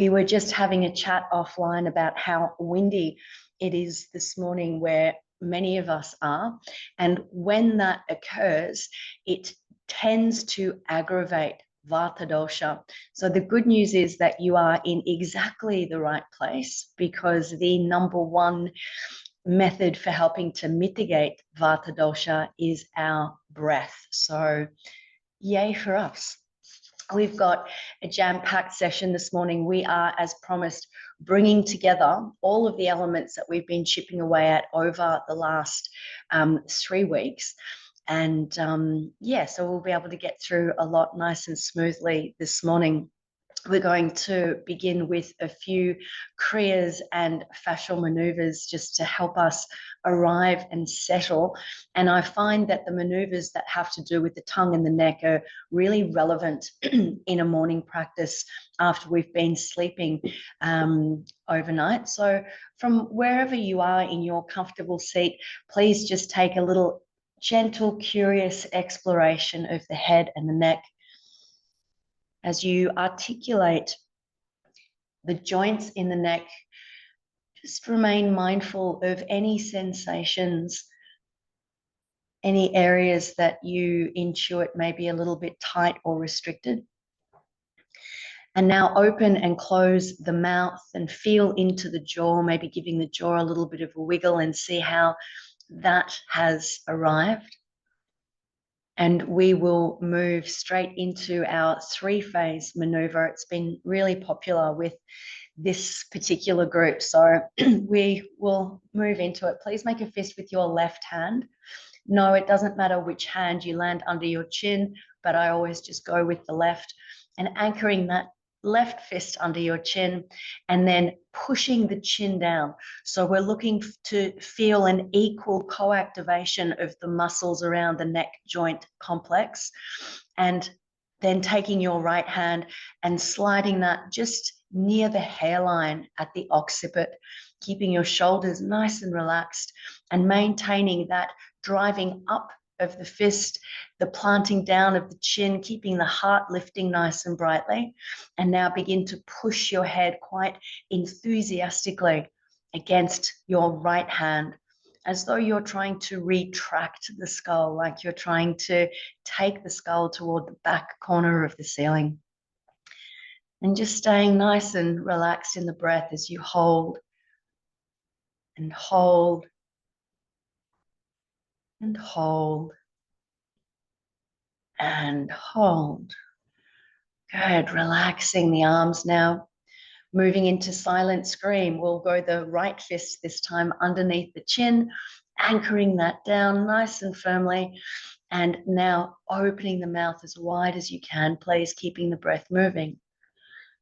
We were just having a chat offline about how windy it is this morning where many of us are. And when that occurs, it tends to aggravate Vata dosha. So the good news is that you are in exactly the right place, because the number one method for helping to mitigate Vata dosha is our breath. So yay for us. We've got a jam-packed session this morning. We are, as promised, bringing together all of the elements that we've been chipping away at over the last 3 weeks. And yeah, so we'll be able to get through a lot nice and smoothly this morning. We're going to begin with a few kriyas and fascial maneuvers just to help us arrive and settle. And I find that the maneuvers that have to do with the tongue and the neck are really relevant in a morning practice after we've been sleeping overnight. So from wherever you are in your comfortable seat, please just take a little gentle, curious exploration of the head and the neck. As you articulate the joints in the neck, just remain mindful of any sensations, any areas that you intuit may be a little bit tight or restricted. And now open and close the mouth and feel into the jaw, maybe giving the jaw a little bit of a wiggle, and see how that has arrived. And we will move straight into our 3-phase maneuver. It's been really popular with this particular group, so we will move into it. Please make a fist with your left hand. No, it doesn't matter which hand you land under your chin, but I always just go with the left, and anchoring that left fist under your chin and then pushing the chin down. So we're looking to feel an equal co-activation of the muscles around the neck joint complex, and then taking your right hand and sliding that just near the hairline at the occiput, keeping your shoulders nice and relaxed and maintaining that driving up of the fist, the planting down of the chin, keeping the heart lifting nice and brightly. And now begin to push your head quite enthusiastically against your right hand, as though you're trying to retract the skull, like you're trying to take the skull toward the back corner of the ceiling. And just staying nice and relaxed in the breath as you hold and hold and hold and hold. Good. Relaxing the arms now. Moving into silent scream. We'll go the right fist this time underneath the chin, anchoring that down nice and firmly. And now opening the mouth as wide as you can, please, keeping the breath moving.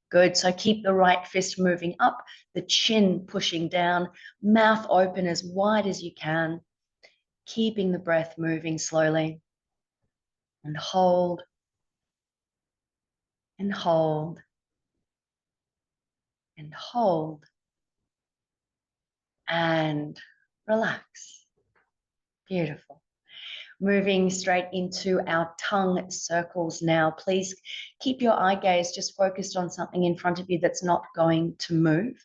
Good. So keep the right fist moving up, the chin pushing down, mouth open as wide as you can, keeping the breath moving slowly. And hold and hold and hold and relax. Beautiful. Moving straight into our tongue circles now. Please keep your eye gaze just focused on something in front of you that's not going to move,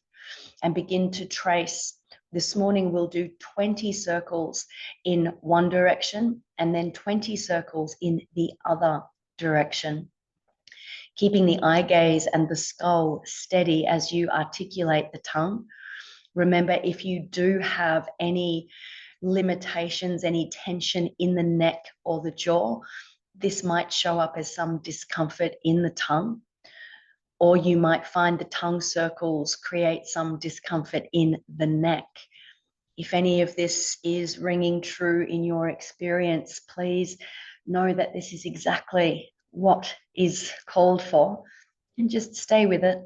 and begin to trace. This morning we'll do 20 circles in one direction and then 20 circles in the other direction. Keeping the eye gaze and the skull steady as you articulate the tongue. Remember, if you do have any limitations, any tension in the neck or the jaw, this might show up as some discomfort in the tongue, or you might find the tongue circles create some discomfort in the neck. If any of this is ringing true in your experience, please know that this is exactly what is called for, and just stay with it.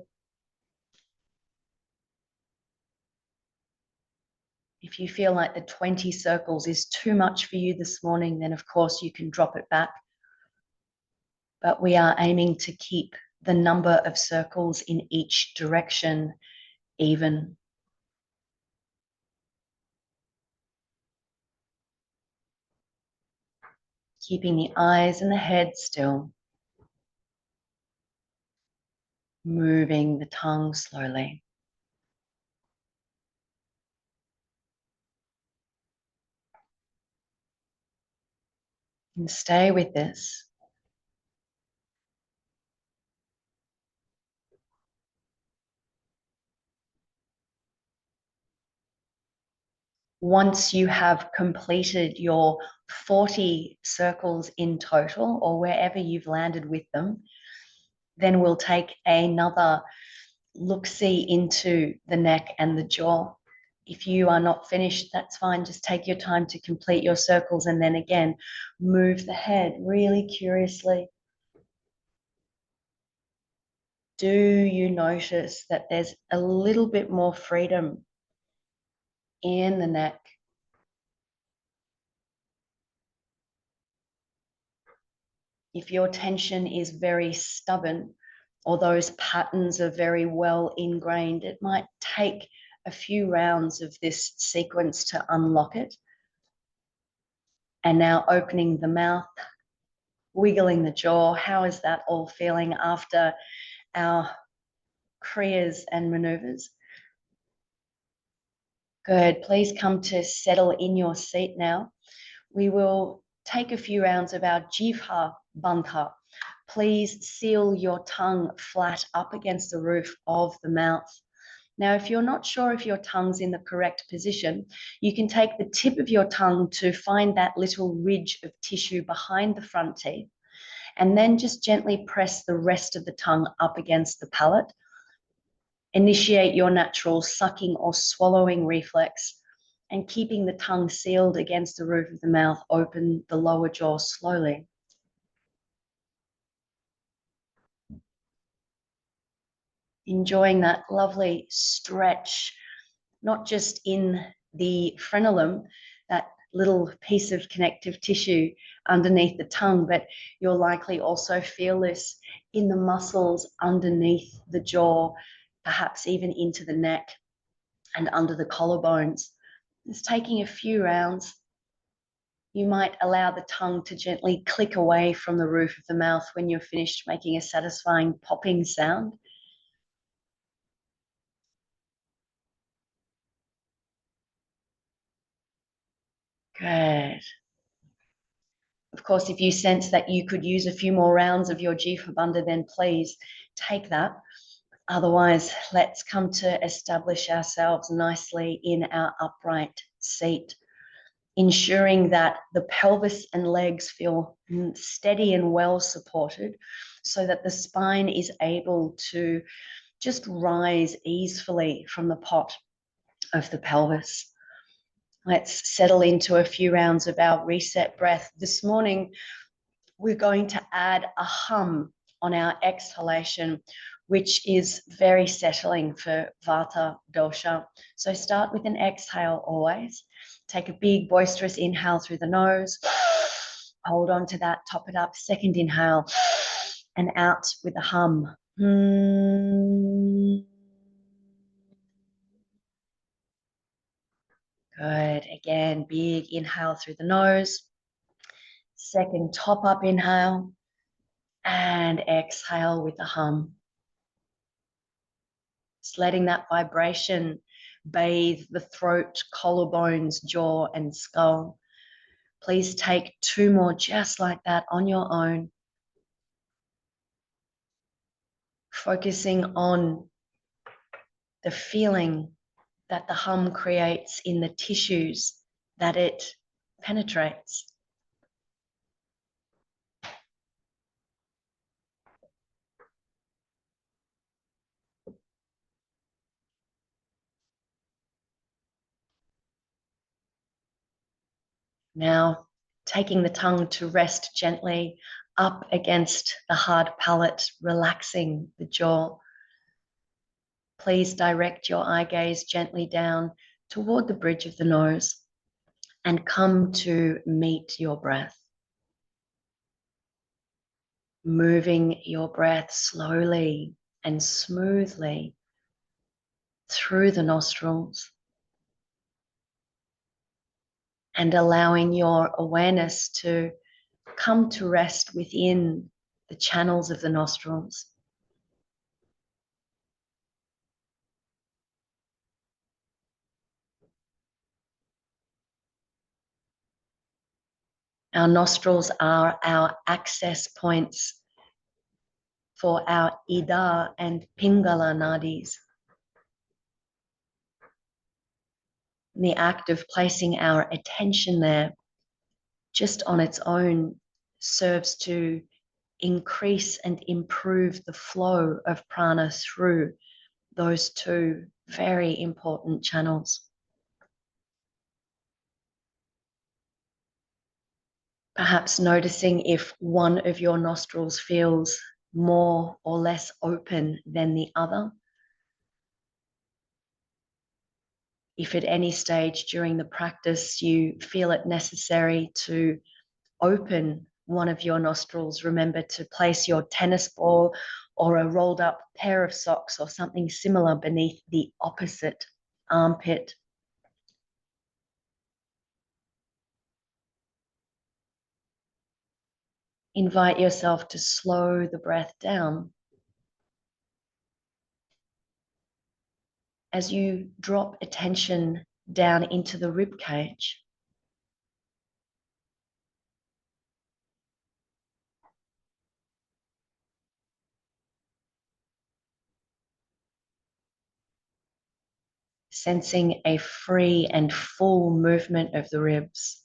If you feel like the 20 circles is too much for you this morning, then of course you can drop it back. But we are aiming to keep the number of circles in each direction even. Keeping the eyes and the head still. moving the tongue slowly. And stay with this. Once you have completed your 40 circles in total, or wherever you've landed with them, then we'll take another look-see into the neck and the jaw. If you are not finished, that's fine. Just take your time to complete your circles, and then again, move the head really curiously. Do you notice that there's a little bit more freedom in the neck? If your tension is very stubborn or those patterns are very well ingrained, it might take a few rounds of this sequence to unlock it. And now opening the mouth, wiggling the jaw. How is that all feeling after our kriyas and maneuvers? Good. Please come to settle in your seat now. We will take a few rounds of our jivha bandha. Please seal your tongue flat up against the roof of the mouth. Now, if you're not sure if your tongue's in the correct position, you can take the tip of your tongue to find that little ridge of tissue behind the front teeth, and then just gently press the rest of the tongue up against the palate. Initiate your natural sucking or swallowing reflex, and keeping the tongue sealed against the roof of the mouth, open the lower jaw slowly. Enjoying that lovely stretch, not just in the frenulum, that little piece of connective tissue underneath the tongue, but you'll likely also feel this in the muscles underneath the jaw, perhaps even into the neck and under the collarbones. It's taking a few rounds. You might allow the tongue to gently click away from the roof of the mouth when you're finished, making a satisfying popping sound. Good. Of course, if you sense that you could use a few more rounds of your Jiva Bandha, then please take that. Otherwise, let's come to establish ourselves nicely in our upright seat, ensuring that the pelvis and legs feel steady and well supported, so that the spine is able to just rise easily from the pot of the pelvis. Let's settle into a few rounds of our reset breath. This morning, we're going to add a hum on our exhalation, which is very settling for Vata dosha. So start with an exhale always. Take a big boisterous inhale through the nose. Hold on to that, top it up. Second inhale and out with a hum. Good. Again, big inhale through the nose. Second top up inhale and exhale with a hum. Just letting that vibration bathe the throat, collarbones, jaw, and skull. Please take two more just like that on your own. Focusing on the feeling that the hum creates in the tissues that it penetrates. Now, taking the tongue to rest gently up against the hard palate, relaxing the jaw. Please direct your eye gaze gently down toward the bridge of the nose and come to meet your breath. Moving your breath slowly and smoothly through the nostrils, and allowing your awareness to come to rest within the channels of the nostrils. Our nostrils are our access points for our Ida and Pingala nadis. The act of placing our attention there just on its own serves to increase and improve the flow of prana through those two very important channels. Perhaps noticing if one of your nostrils feels more or less open than the other. If at any stage during the practice you feel it necessary to open one of your nostrils, remember to place your tennis ball or a rolled up pair of socks or something similar beneath the opposite armpit. Invite yourself to slow the breath down as you drop attention down into the rib cage. Sensing a free and full movement of the ribs.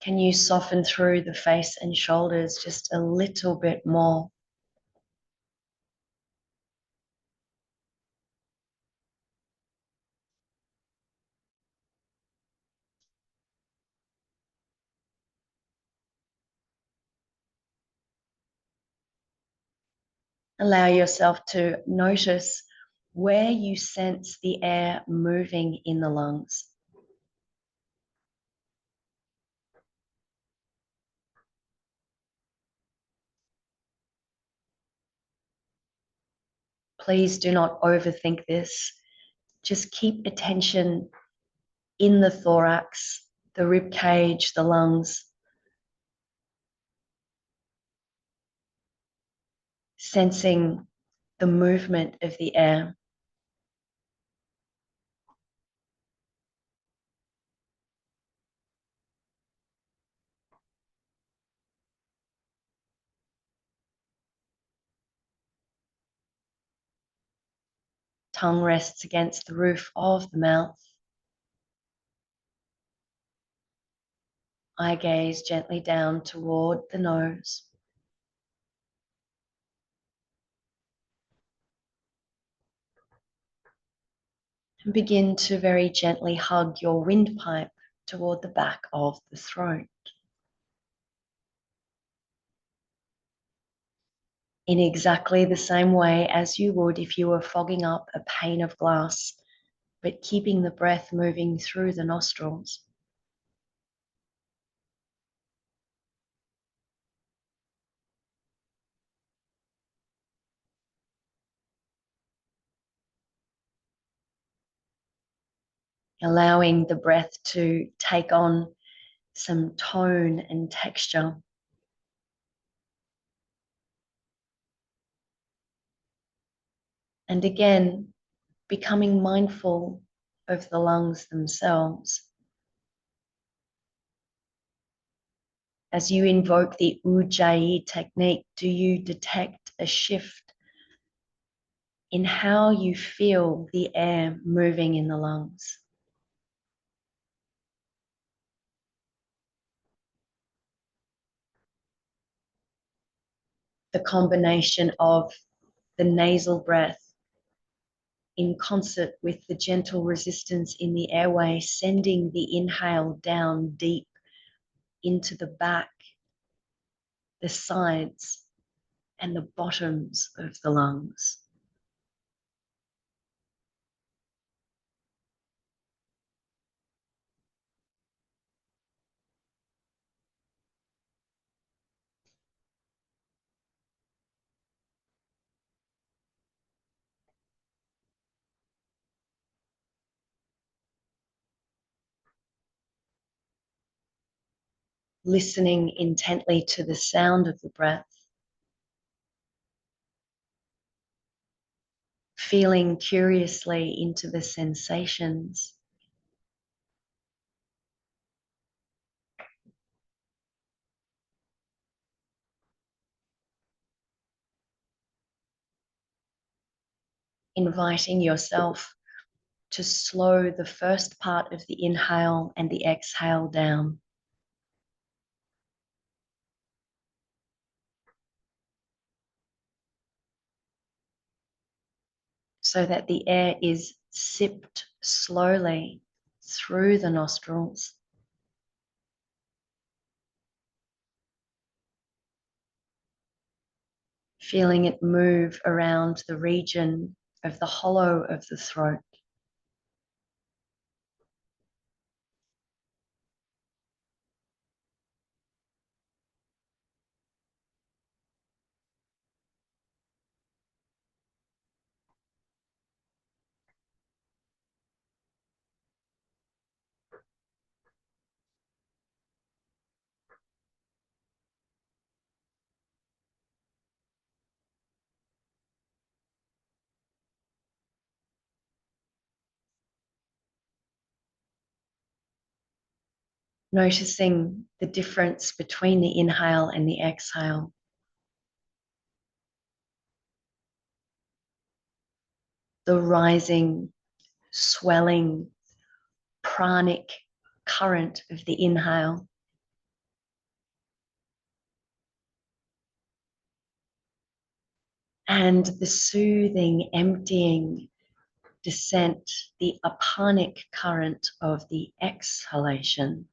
Can you soften through the face and shoulders just a little bit more? Allow yourself to notice where you sense the air moving in the lungs. Please do not overthink this. Just keep attention in the thorax, the rib cage, the lungs. Sensing the movement of the air. Tongue rests against the roof of the mouth. Eye gaze gently down toward the nose. And begin to very gently hug your windpipe toward the back of the throat. In exactly the same way as you would if you were fogging up a pane of glass, but keeping the breath moving through the nostrils. Allowing the breath to take on some tone and texture. And again, becoming mindful of the lungs themselves. As you invoke the Ujjayi technique, do you detect a shift in how you feel the air moving in the lungs? The combination of the nasal breath in concert with the gentle resistance in the airway, sending the inhale down deep into the back, the sides, and the bottoms of the lungs. listening intently to the sound of the breath, feeling curiously into the sensations, inviting yourself to slow the first part of the inhale and the exhale down. So that the air is sipped slowly through the nostrils, feeling it move around the region of the hollow of the throat. Noticing the difference between the inhale and the exhale. The rising, swelling, pranic current of the inhale. And the soothing, emptying descent, the apanic current of the exhalation.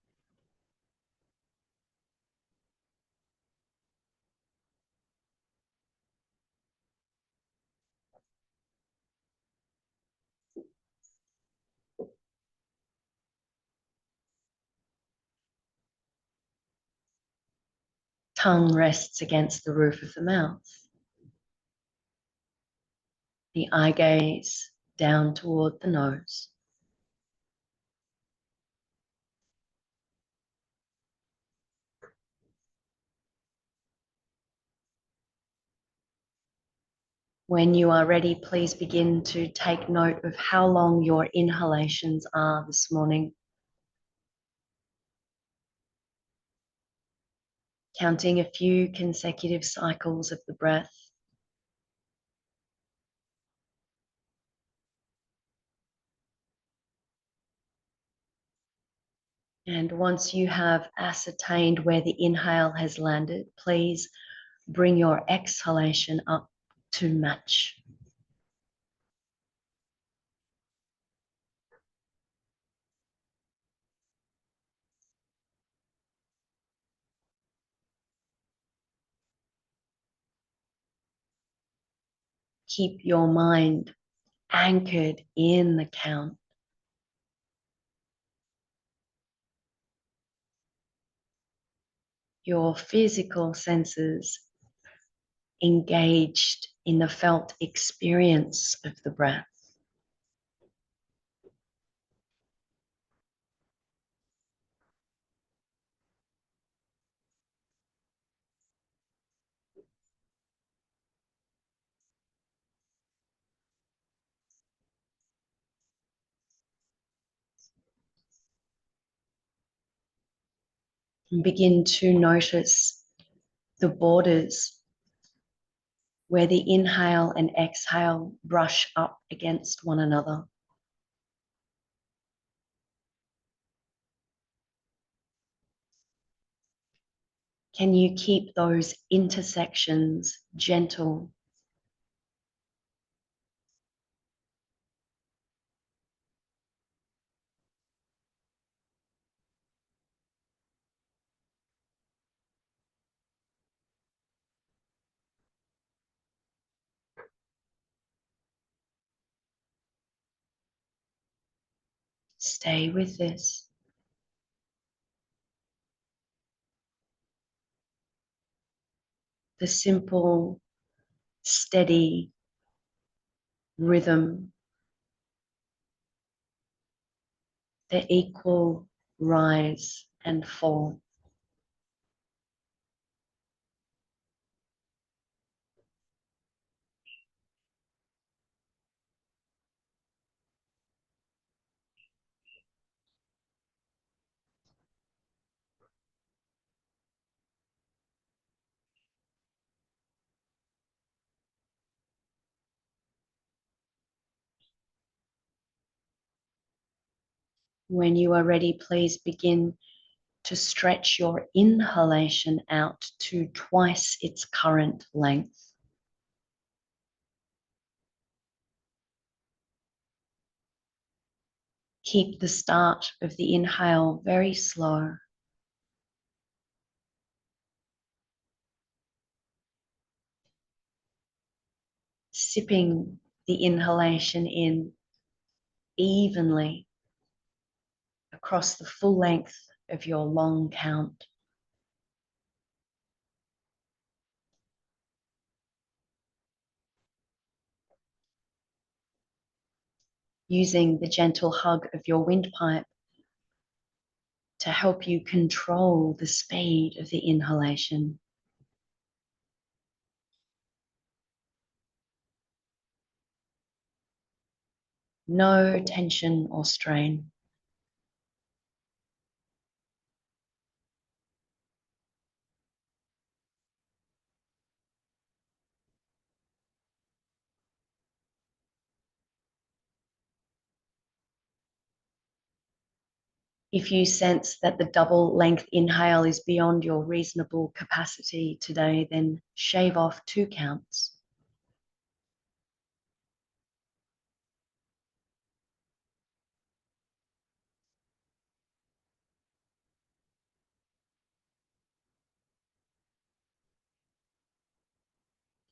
Tongue rests against the roof of the mouth. The eye gaze down toward the nose. When you are ready, please begin to take note of how long your inhalations are this morning. Counting a few consecutive cycles of the breath. And once you have ascertained where the inhale has landed, please bring your exhalation up to match. Keep your mind anchored in the count. Your physical senses engaged in the felt experience of the breath. And begin to notice the borders where the inhale and exhale brush up against one another. Can you keep those intersections gentle? Stay with this. The simple, steady rhythm, the equal rise and fall. When you are ready, please begin to stretch your inhalation out to twice its current length. Keep the start of the inhale very slow. Sipping the inhalation in evenly across the full length of your long count. Using the gentle hug of your windpipe to help you control the speed of the inhalation. No tension or strain. If you sense that the double length inhale is beyond your reasonable capacity today, then shave off 2 counts.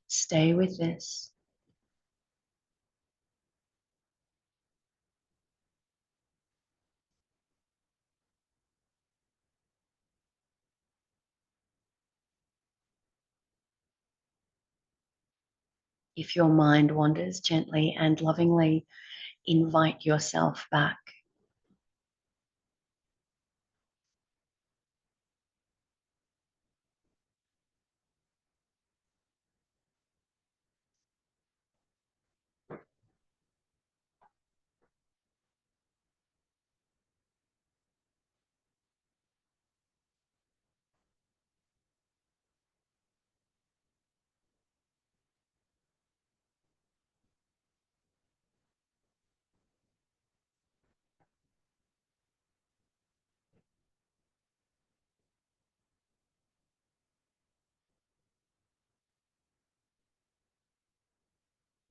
Stay with this. If your mind wanders, gently and lovingly invite yourself back.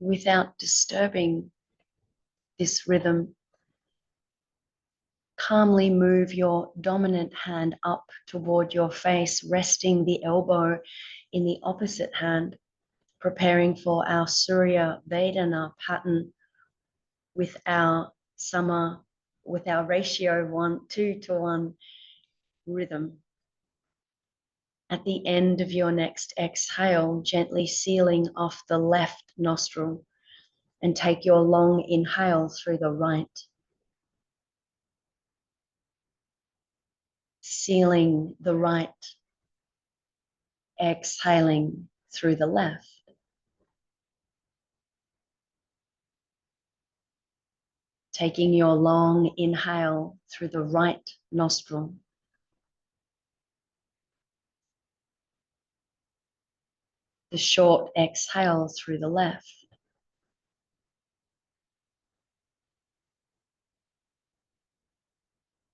Without disturbing this rhythm, calmly move your dominant hand up toward your face, resting the elbow in the opposite hand, preparing for our Surya Vedana pattern with our sama, with our ratio 2 to 1 rhythm. At the end of your next exhale, gently sealing off the left nostril and take your long inhale through the right. Sealing the right, exhaling through the left. Taking your long inhale through the right nostril. The short exhale through the left.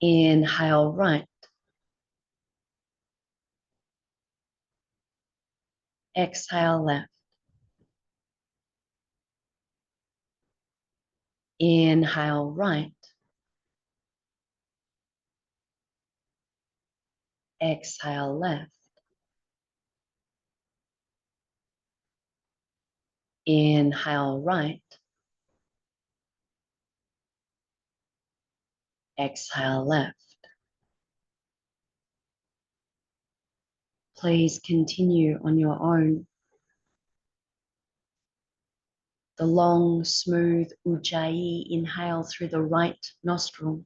Inhale right. Exhale left. Inhale right. Exhale left. Inhale right. Exhale left. Please continue on your own. The long, smooth Ujjayi inhale through the right nostril.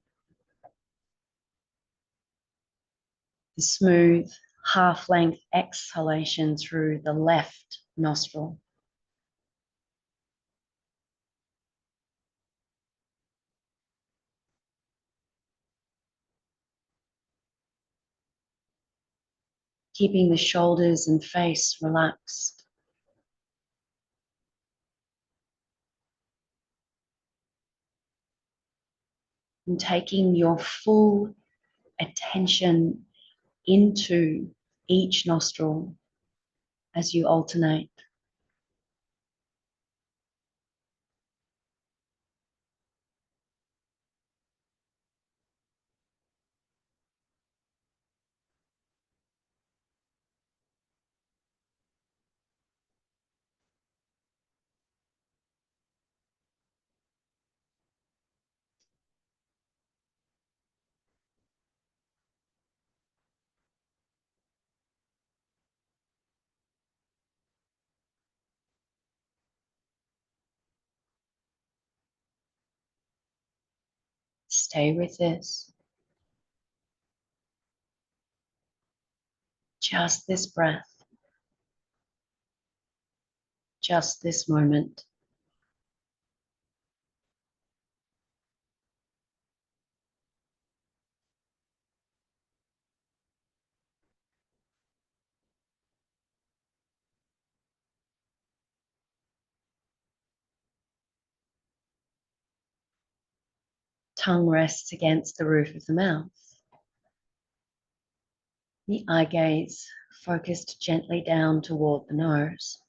The smooth, half-length exhalation through the left nostril. Keeping the shoulders and face relaxed. and taking your full attention into each nostril as you alternate. Stay with this. Just this breath, just this moment. Tongue rests against the roof of the mouth. The eye gaze focused gently down toward the nose.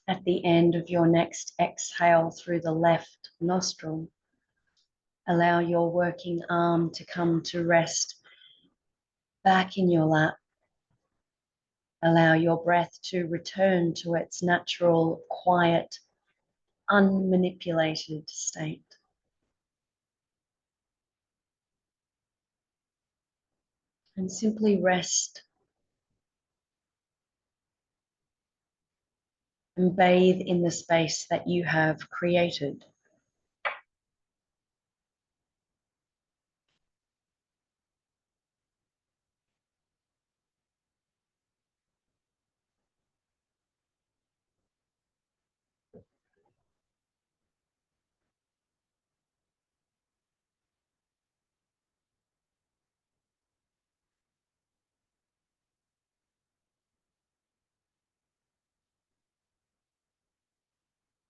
At the end of your next exhale through the left nostril, allow your working arm to come to rest back in your lap. Allow your breath to return to its natural, quiet, unmanipulated state. And simply rest and bathe in the space that you have created.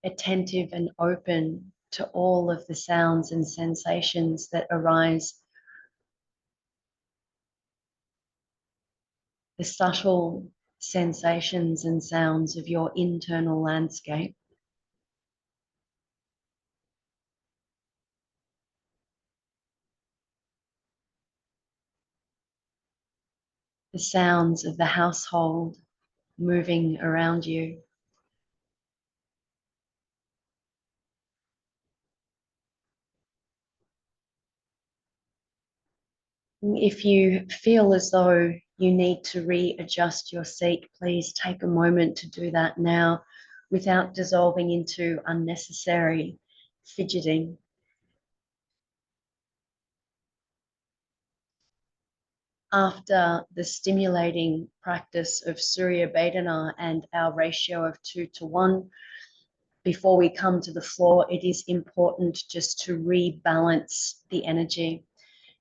Attentive and open to all of the sounds and sensations that arise, the subtle sensations and sounds of your internal landscape, the sounds of the household moving around you. If you feel as though you need to readjust your seat, please take a moment to do that now without dissolving into unnecessary fidgeting. After the stimulating practice of Surya Vedana and our ratio of 2 to 1, before we come to the floor, it is important just to rebalance the energy.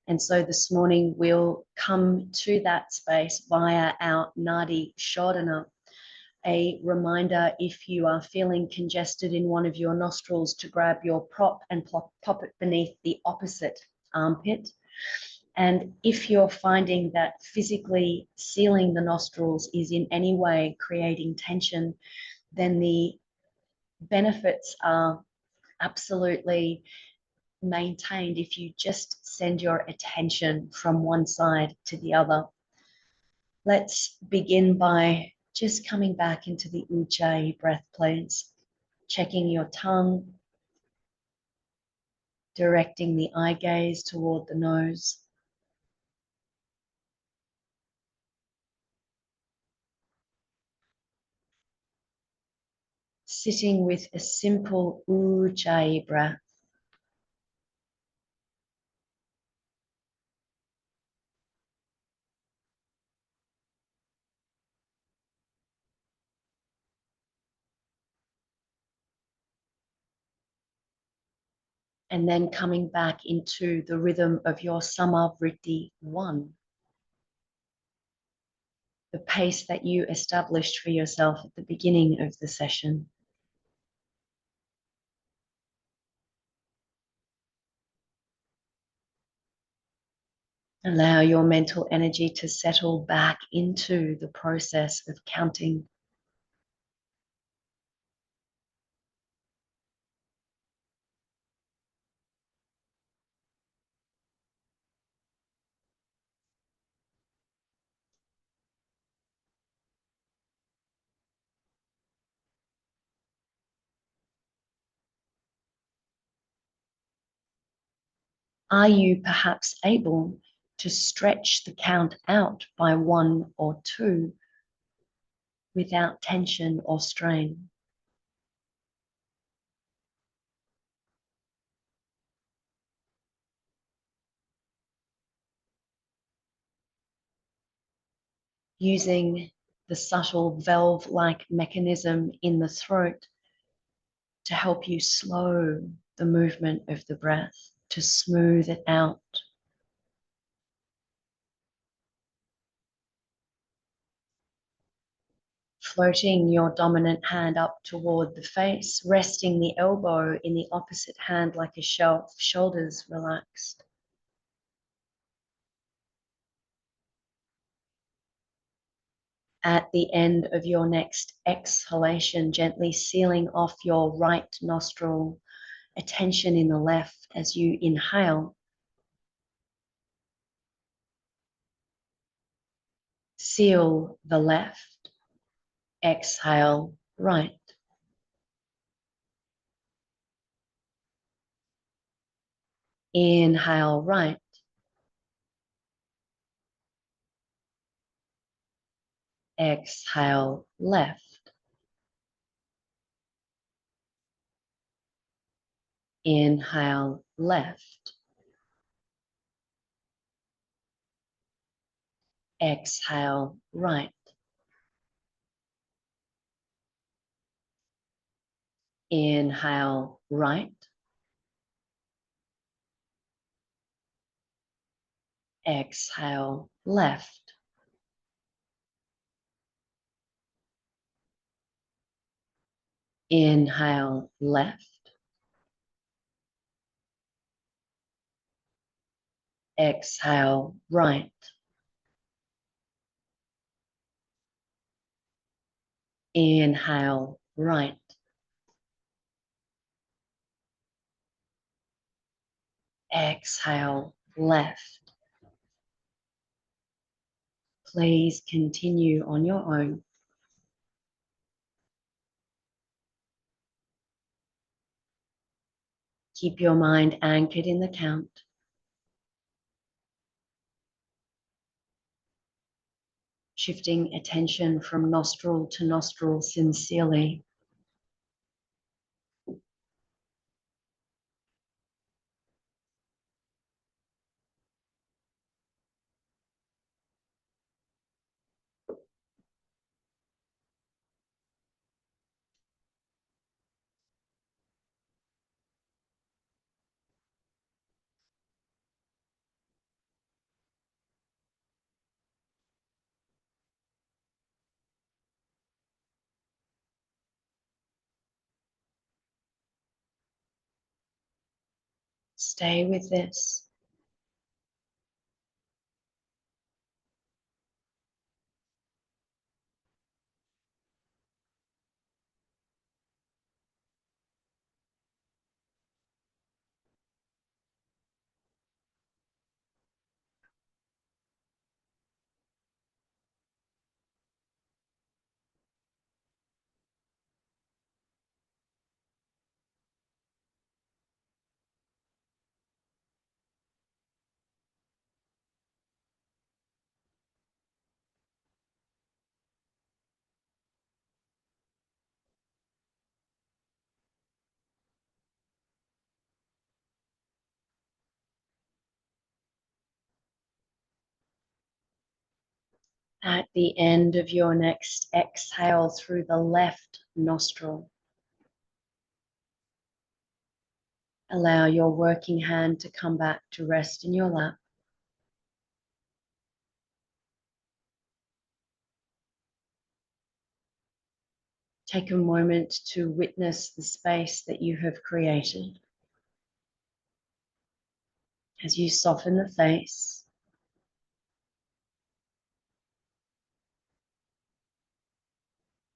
And so this morning we'll come to that space via our Nadi Shodhana, a reminder if you are feeling congested in one of your nostrils to grab your prop and pop it beneath the opposite armpit. And if you're finding that physically sealing the nostrils is in any way creating tension, then the benefits are absolutely maintained if you just send your attention from one side to the other. Let's begin by just coming back into the Ujjayi breath, please. Checking your tongue, directing the eye gaze toward the nose. Sitting with a simple Ujjayi breath. And then coming back into the rhythm of your Samavritti 1, the pace that you established for yourself at the beginning of the session. Allow your mental energy to settle back into the process of counting. Are you perhaps able to stretch the count out by 1 or 2 without tension or strain? Using the subtle valve-like mechanism in the throat to help you slow the movement of the breath, to smooth it out. Floating your dominant hand up toward the face, resting the elbow in the opposite hand like a shelf, shoulders relaxed. At the end of your next exhalation, gently sealing off your right nostril, attention in the left as you inhale. Seal the left, exhale right. Inhale right, exhale left. Inhale left, exhale right. Inhale right, exhale left. Inhale left, exhale right. Inhale right, exhale left. Please continue on your own. Keep your mind anchored in the count. Shifting attention from nostril to nostril sincerely. Stay with this. At the end of your next exhale through the left nostril, Allow your working hand to come back to rest in your lap. Take a moment to witness the space that you have created. As you soften the face,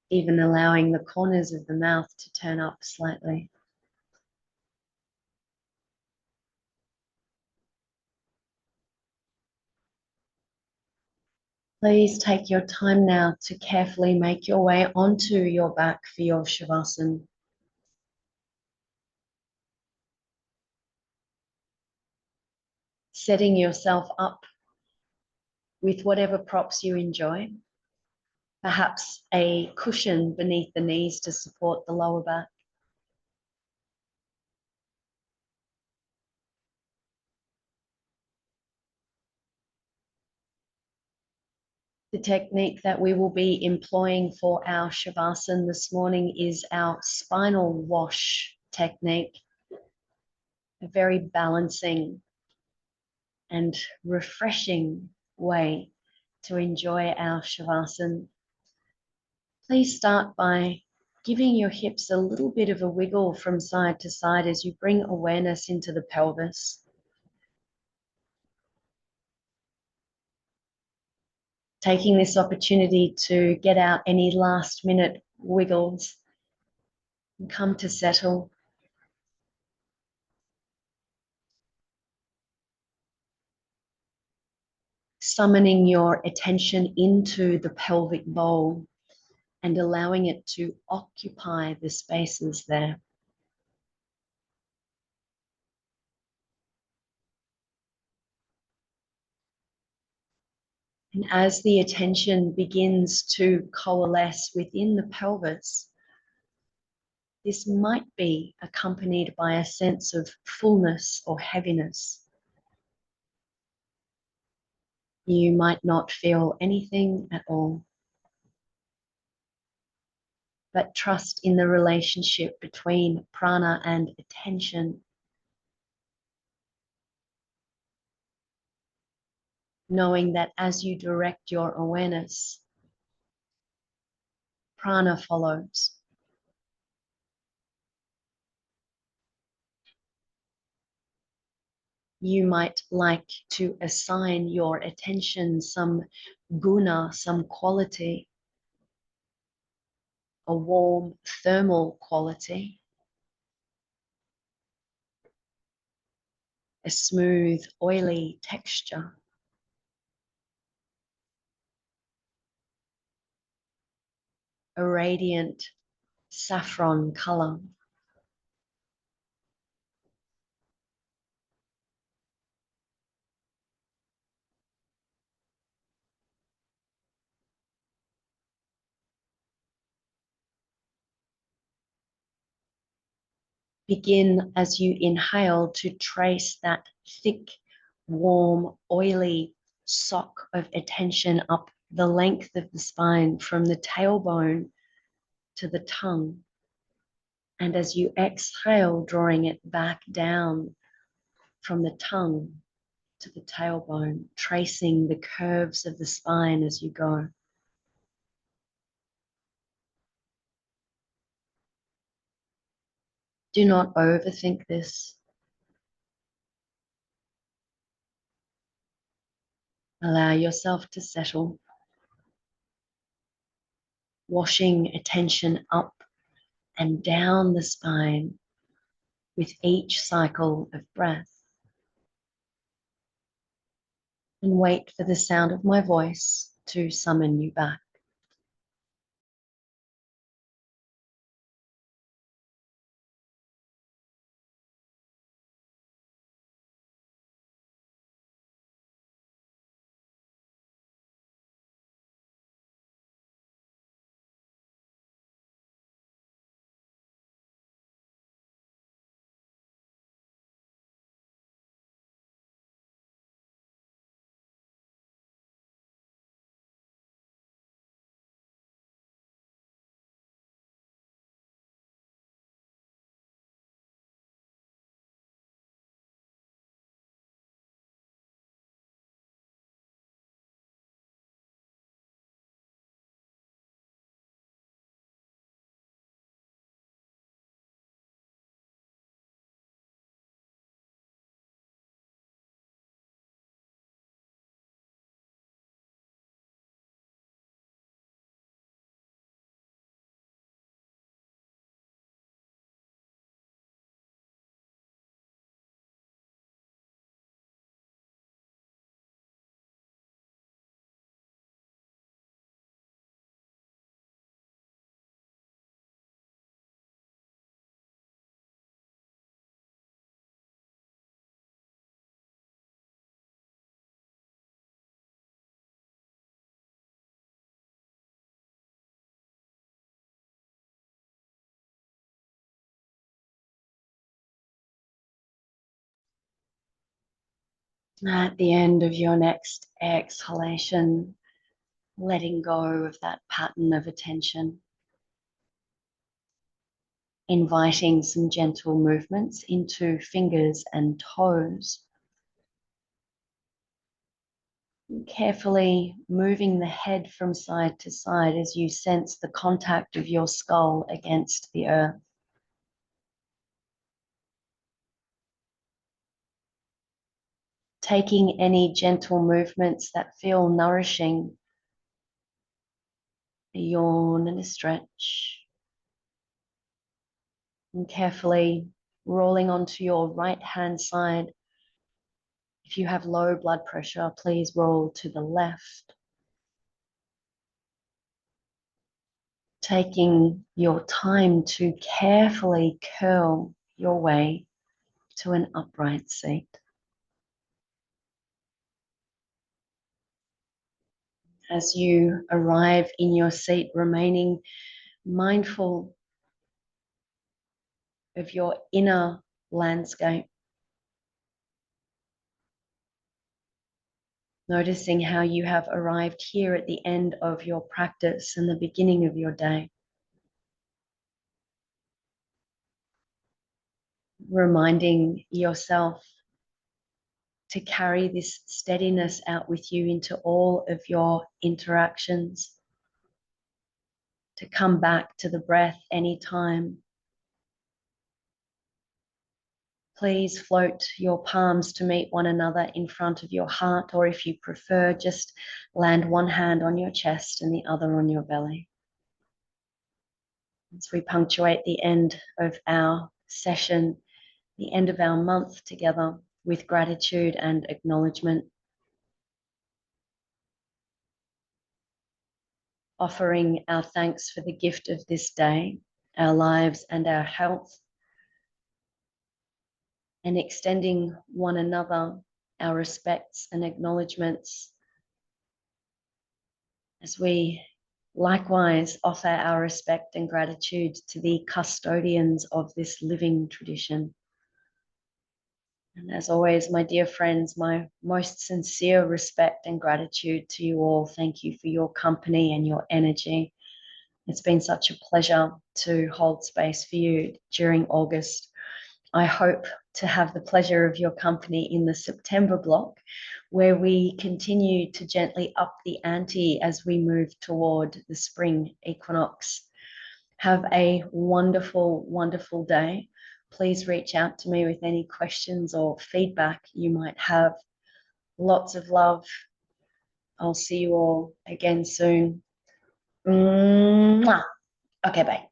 even allowing the corners of the mouth to turn up slightly. Please take your time now to carefully make your way onto your back for your Shavasana. Setting yourself up with whatever props you enjoy. Perhaps a cushion beneath the knees to support the lower back. The technique that we will be employing for our Shavasana this morning is our spinal wash technique. A very balancing and refreshing way to enjoy our Shavasana. Please start by giving your hips a little bit of a wiggle from side to side as you bring awareness into the pelvis. Taking this opportunity to get out any last minute wiggles and come to settle. Summoning your attention into the pelvic bowl and allowing it to occupy the spaces there. And as the attention begins to coalesce within the pelvis, this might be accompanied by a sense of fullness or heaviness. You might not feel anything at all, but trust in the relationship between prana and attention, knowing that as you direct your awareness, prana follows. You might like to assign your attention some guna, some quality, a warm thermal quality, a smooth, oily texture, a radiant saffron color. Begin as you inhale to trace that thick, warm, oily sock of attention up the length of the spine from the tailbone to the tongue. And as you exhale, drawing it back down from the tongue to the tailbone, tracing the curves of the spine as you go. Do not overthink this. Allow yourself to settle, washing attention up and down the spine with each cycle of breath. And wait for the sound of my voice to summon you back. At the end of your next exhalation, letting go of that pattern of attention, inviting some gentle movements into fingers and toes, carefully moving the head from side to side as you sense the contact of your skull against the earth. Taking any gentle movements that feel nourishing, a yawn and a stretch, and carefully rolling onto your right hand side. If you have low blood pressure, please roll to the left. Taking your time to carefully curl your way to an upright seat. As you arrive in your seat, remaining mindful of your inner landscape, noticing how you have arrived here at the end of your practice and the beginning of your day. Reminding yourself to carry this steadiness out with you into all of your interactions, to come back to the breath anytime. Please float your palms to meet one another in front of your heart, or if you prefer, just land one hand on your chest and the other on your belly. As we punctuate the end of our session, the end of our month together with gratitude and acknowledgement, offering our thanks for the gift of this day, our lives and our health, and extending one another our respects and acknowledgements as we likewise offer our respect and gratitude to the custodians of this living tradition. And as always, my dear friends, my most sincere respect and gratitude to you all. Thank you for your company and your energy. It's been such a pleasure to hold space for you during August. I hope to have the pleasure of your company in the September block, where we continue to gently up the ante as we move toward the spring equinox. Have a wonderful, wonderful day. Please reach out to me with any questions or feedback you might have. Lots of love. I'll see you all again soon. Mwah. Okay, bye.